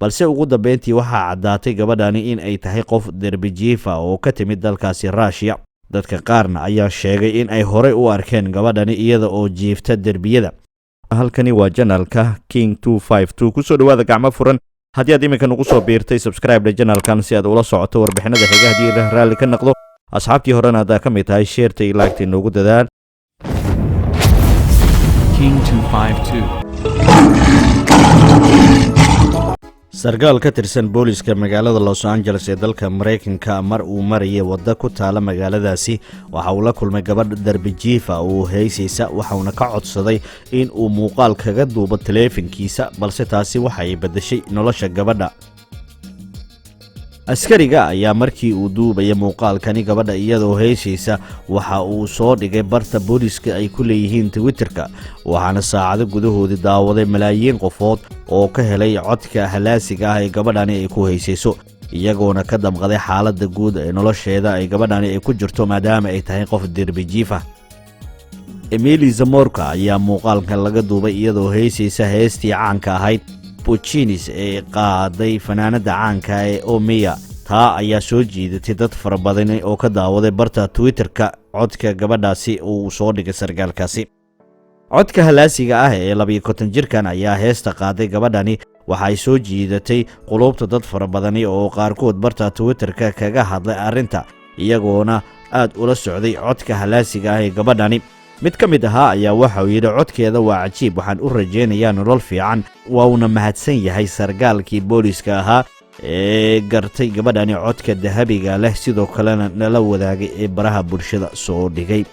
balse ugu dambeyntii waxaa caddaatay gabadhani in ay tahay qof derbi jiif ah oo ka timid dalkaasi Russia. dadka qaarna ayaa sheegay in ay horey u arkeen gabadhani iyada oo jiifta derbiyada. halkani waa janalka King 252 kusoo dhawaada gacmo furan. haddii aad iminka nagu soo biirtay subscribe janalkan si aad ula socoto warbixinada xiga haddii raalli ka noqdo. asxaabtii horena haddaa ka mid tahay sheerta iyo laagta inoogu dadaal. King 252 sarkaal ka tirsan booliska magaalada Los Angeles ee dalka Mareykanka mar uu marayay wadda ku taala magaaladaasi waxa uu la kulmay gabadh darbi jiif ah oo heysaysa waxaana ka codsaday in uu muuqaal kaga duubo taleefankiisa balse taasi waxa ay bedeshay nolosha gabadha. askariga ayaa markii uu duubay muuqaalkani gabadha iyadoo heysaysa waxa uu soo dhigay barta booliska ay ku leeyihiin Twitterka waxaana saacado gudahoodii daawaday malaayiin qofood oo ka helay codka halaasiga ah ee gabadhani ay ku heysayso iyagoona ka damqaday xaaladda guud ee nolosheeda ay gabadhani ay ku jirto maadaama ay tahay qof derbi jiif ah. Emily Zamorka ayaa muuqaalkan laga duubay iyadoo heysaysa heestii caanka ahayd Puccinis ee qaaday fanaanada caanka ee Omia. taa ayaa soo jiidatay dad fara badan oo ka daawaday barta Twitterka codka gabadhaasi uu soo dhigay sarkaalkaasi. codka halaasiga ah ee 22 jirkan ayaa heesta qaaday gabadhani waxay soo jiidatay qulubta dad fara badan oo qaarkood barta Twitterka kaga hadlay arrinta iyagoona aad ula socday codka halaasiga ah ee gabadhani. mid ka mid ahaa ayaa waxa uu yidhi codkeeda waa cajiib waxaan u rajaynayaa nolol fiican waa una mahadsan yahay sarkaalkii booliska ahaa ee gartay gabadhani codka dahabiga leh sidoo kalena nala wadaagay ee baraha bulshada soo dhigay.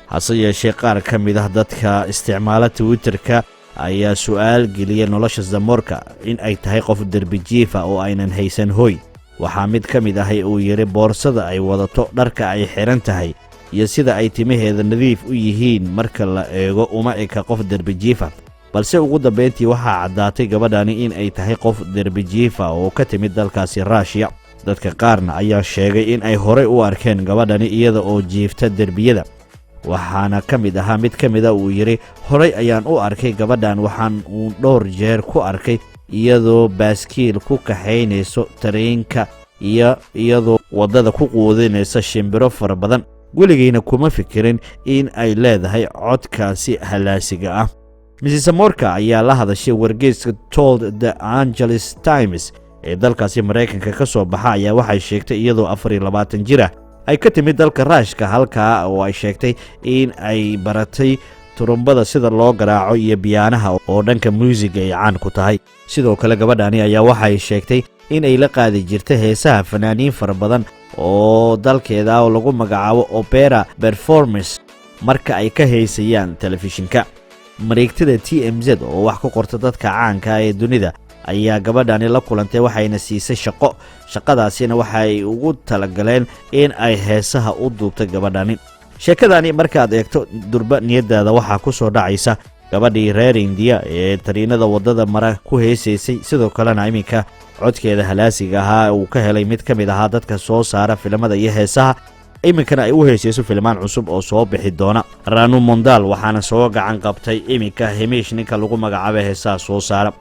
hase yeeshee qaar ka mid ah dadka isticmaala Twitterka ayaa su'aal geliyay nolosha Zamorka in ay tahay qof derbi jiif ah oo aynan haysan hoy. waxaa mid ka mid ah uu yiri boorsada ay wadato dharka ay xiran tahay iyo sida ay timaheeda nadiif u yihiin marka la eego uma eka qof derbi jiif ah balse ugu dambeyntii waxaa caddaatay gabadhani in ay tahay qof derbi jiif ah oo ka timid dalkaasi Russia. dadka qaarna ayaa sheegay in ay horey u arkeen gabadhani iyada oo jiifta derbiyada waxaana ka mid ahaa mid ka mid ah uu yiri horey ayaan u arkay gabadhan waxaan uu dhowr jeer ku arkay iyadoo baaskiil ku kaxaynayso tareenka iyo iyadoo wadada ku quudinaysa shimbiro fara badan weligayna kuma fikirin in ay leedahay codkaasi halaasiga ah. Mrs. Zamorka ayaa la hadashay wargeyska Told the Angeles Times ee dalkaasi Mareykanka ka soo baxa ayaa waxay sheegtay iyadoo 24 jir ah ay ka timid dalka Ruushka halka oo ay sheegtay in ay baratay turumbada sida loo garaaco iyo biyaanaha oo dhanka music ay caan ku tahay. sidoo kale gabadhani ayaa waxay sheegtay in ay la qaadi jirtay heesaha fanaaniin fara badan oo dalkeeda oo lagu magacaabo opera performance marka ay ka heysayaan telefishinka. mareegtada TMZ oo wax ku qorta dadka caanka ee dunida ayaa gabadhani la kulantay waxayna siisay shaqadaasina waxay ugu talagaleen in ay heesaha u duubto gabadhani. sheekadani markaad eegto durba niyadaada waxaa ku soo dhacaysa gabadhii reer India ee tariinada wadada mara ku heesaysay sidoo kalena iminka codkeeda halaasiga ahaa uu ka helay mid ka mid ahaa dadka soo saara filimada iyo heesaha iminkana ay u heesayso filmaan cusub oo soo bixi doona. Ranu Mondal waxaana soo gacan qabtay iminka Hemish ninka lagu magacaabo heesaha soo saara.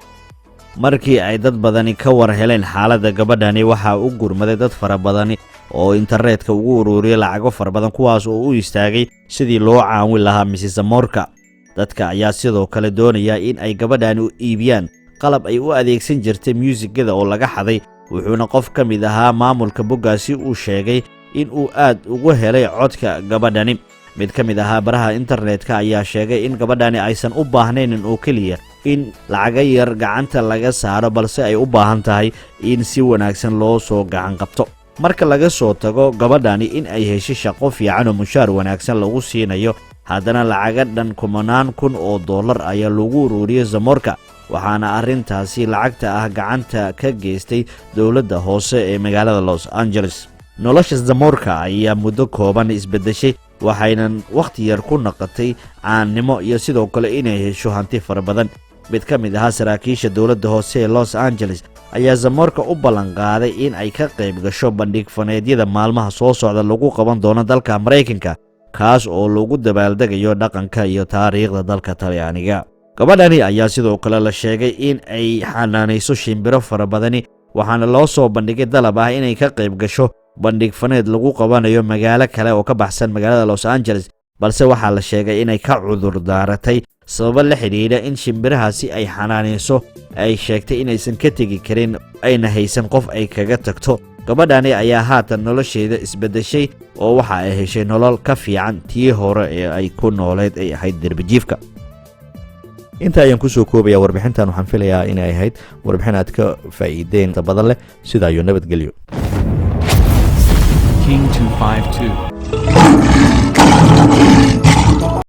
markii ay dad badani ka war heleen xaaladda gabadhani waxa uu gurmaday dad fara badan oo internetka ugu ururiyay lacago fara badan kuwaas oo u istaagay sidii loo caawin lahaa Mrs. Zamorka. dadka ayaa sidoo kale doonaya in ay gabadhani u iibiyaan qalab ay u adeegsan jirtay muusigada oo laga xaday wuxuuna qof ka mid ahaa maamulka boggaasi uu sheegay in uu aad ugu helay codka gabadhani. mid ka mid ahaa baraha internetka ayaa sheegay in gabadhani aysan u baahnayn oo kaliya in lacaga yar gacanta laga saaro balse ay u baahan tahay in si wanaagsan loo soo gacan qabto. marka laga soo tago gabadhani in ay heshay shaqo fiican oo mushaar wanaagsan lagu siinayo haddana lacaga dhan $10,000 ayaa lagu ururiyay Zamorka waxaana arrintaasi lacagta ah gacanta ka geystay dawladda hoose ee magaalada Los Angeles. nolosha Zamorka ayaa muddo kooban isbedeshay waxayna waqti yar ku noqotay caannimo iyo sidoo kale inay hesho hanti fara badan. mid ka mid ahaa saraakiisha dawladda hoose ee Los Angeles ayaa Zamorka u ballan qaaday in ay ka qayb gasho bandhig faneedyada maalmaha soo socda lagu qaban doono dalka Mareykanka kaas oo lagu dabaaldegayo dhaqanka iyo taariikhda dalka Talyaaniga. gabadhani ayaa sidoo kale la sheegay in ay xanaanayso shimbiro fara badani waxaana loo soo bandhigay dalab ah inay ka qayb gasho bandhig faneed lagu qabanayo magaalo kale oo ka baxsan magaalada Los Angeles balse waxaa la sheegay inay ka cudur daaratay sabab la xiriira in shimbirahaasi ay xanaanayso ay sheegtay inaysan ka tegi karin ayna haysan qof ay kaga tagto gabadhani ayaa haatan nolosheeda isbedeshay oo waxa ay heshay nolol ka fiican tii hore ee ay ku nooleed ay ahayd derbijiifka inta ayaan ku soo koobaya warbixintan waxaan filayaa inay ahayd warbixin aad ka faa'iideen badan leh sida iyo nabadgelyo King 252